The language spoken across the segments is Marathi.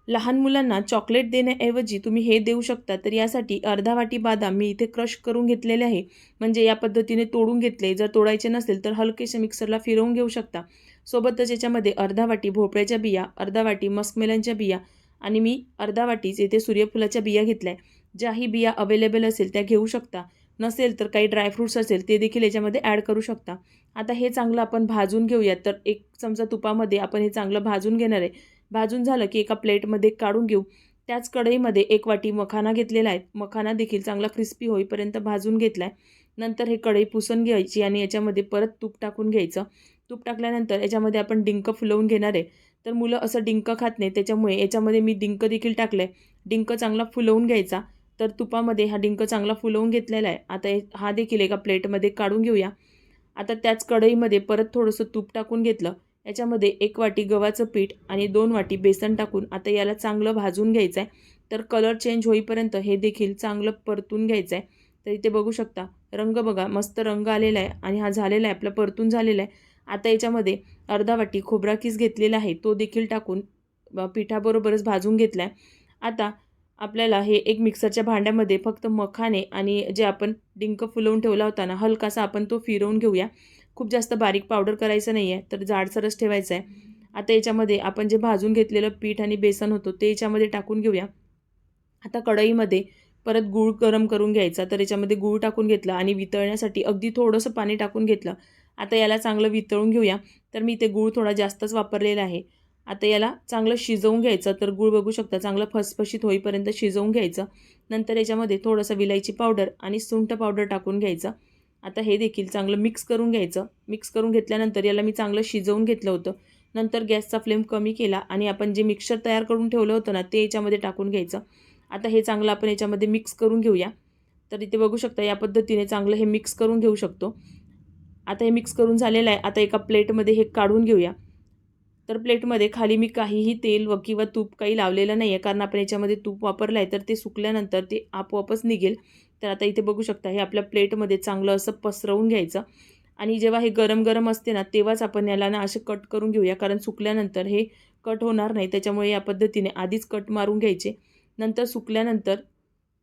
लहान मुलांना चॉकलेट देण्याऐवजी तुम्ही हे देऊ शकता. तर यासाठी अर्धा वाटी बदाम मी इथे क्रश करून घेतलेले आहे. म्हणजे या पद्धतीने तोडून घेतले. जर तोडायचे नसेल तर हलकेसे मिक्सरला फिरवून घेऊ शकता. सोबतच याच्यामध्ये अर्धा वाटी भोपळ्याच्या बिया, अर्धा वाटी मस्कमेलनच्या बिया आणि मी अर्धा वाटीच इथे सूर्यफुलाच्या बिया घेतल्या. ज्याही बिया अवेलेबल असेल त्या घेऊ शकता. नसेल तर काही ड्रायफ्रुट्स असेल ते देखील याच्यामध्ये ॲड करू शकता. आता हे चांगलं आपण भाजून घेऊयात. तर 1 चमचा तुपामध्ये आपण हे चांगलं भाजून घेणार आहे. भाजून झालं की एका प्लेटमध्ये काढून घेऊ. त्याच कढईमध्ये 1 वाटी मखाना घेतलेला आहे. मखाना देखील चांगला क्रिस्पी होईपर्यंत भाजून घेतला आहे. नंतर हे कढई पुसून घ्यायची आणि याच्यामध्ये परत तूप टाकून घ्यायचं. तूप टाकल्यानंतर याच्यामध्ये आपण डिंक फुलवून घेणार आहे. तर मुलं असं डिंक खात नाही, त्याच्यामुळे याच्यामध्ये मी डिंक देखील टाकलं आहे. डिंक चांगला फुलवून घ्यायचा. तर तुपामध्ये हा डिंक चांगला फुलवून घेतलेला आहे. आता हा देखील एका प्लेटमध्ये काढून घेऊया. आता त्याच कढईमध्ये परत थोडंसं तूप टाकून घेतलं. याच्यामध्ये 1 वाटी गव्हाचं पीठ आणि 2 वाटी बेसन टाकून आता याला चांगलं भाजून घ्यायचं आहे. तर कलर चेंज होईपर्यंत हे देखील चांगलं परतून घ्यायचं आहे. तर इथे बघू शकता रंग बघा मस्त रंग आलेला आहे आणि हा झालेला आहे आपला परतून झालेला आहे. आता याच्यामध्ये अर्धा वाटी खोबरा किस घेतलेला आहे तो देखील टाकून पिठाबरोबरच भाजून घेतला आहे. आता आपल्याला हे एक मिक्सरच्या भांड्यामध्ये फक्त मखाने आणि जे आपण डिंक फुलवून ठेवला होता ना, हलकासा आपण तो फिरवून घेऊया. खूप जास्त बारीक पावडर करायचं नाही आहे, तर जाडसरच ठेवायचं आहे. आता याच्यामध्ये आपण जे भाजून घेतलेलं पीठ आणि बेसन होतं ते याच्यामध्ये टाकून घेऊया. आता कढईमध्ये परत गूळ गरम करून घ्यायचा. तर याच्यामध्ये गूळ टाकून घेतला आणि वितळण्यासाठी अगदी थोडंसं पाणी टाकून घेतलं. आता याला चांगलं वितळून घेऊया. तर मी इथे गूळ थोडा जास्तच वापरलेला आहे. आता याला चांगलं शिजवून घ्यायचं. तर गूळ बघू शकता चांगलं फसफशीत होईपर्यंत शिजवून घ्यायचं. नंतर याच्यामध्ये थोडंसं विलायची पावडर आणि सुंठ पावडर टाकून घ्यायचं. आता हे देखील चांगलं मिक्स करून घ्यायचं. मिक्स करून घेतल्यानंतर याला मी चांगलं शिजवून घेतलं होतं. नंतर गॅसचा फ्लेम कमी केला आणि आपण जे मिक्सचर तयार करून ठेवलं होतं ना, ते याच्यामध्ये टाकून घ्यायचं. आता हे चांगलं आपण याच्यामध्ये मिक्स करून घेऊया. तर इथे बघू शकता या पद्धतीने चांगलं हे मिक्स करून घेऊ शकतो. आता हे मिक्स करून झालेलं आहे. आता एका प्लेटमध्ये हे काढून घेऊया. तर प्लेटमध्ये खाली मी काहीही तेल किंवा तूप काही लावलेलं नाही आहे, कारण आपण याच्यामध्ये तूप वापरलं आहे, तर ते सुकल्यानंतर ते आपोआपच निघेल. तर आता इथे बघू शकता हे आपल्या प्लेटमध्ये चांगलं असं पसरवून घ्यायचं आणि जेव्हा हे गरम-गरम असते ना, तेव्हाच आपण याला ना असे कट करून घेऊया, कारण सुकल्यानंतर हे कट होणार नाही. त्याच्यामुळे या पद्धतीने आधीच कट मारून घ्यायचे. नंतर सुकल्यानंतर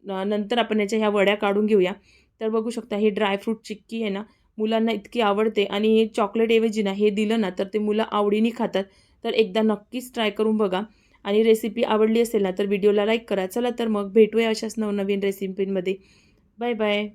नंतर आपण याच्या ह्या वड्या काढून घेऊया. तर बघू शकता ही ड्रायफ्रूट चिक्की आहे ना, मुलांना इतकी आवडते आणि हे चॉकलेटऐवजी ना हे दिलं ना, तर ते मुलं आवडीने खातात. तर एकदा नक्कीच ट्राय करून बघा आणि रेसिपी आवडली असेल ना, तर व्हिडिओला लाईक करा. चला तर मग भेटूया अशाच नवनवीन रेसिपींमध्ये. Bye bye.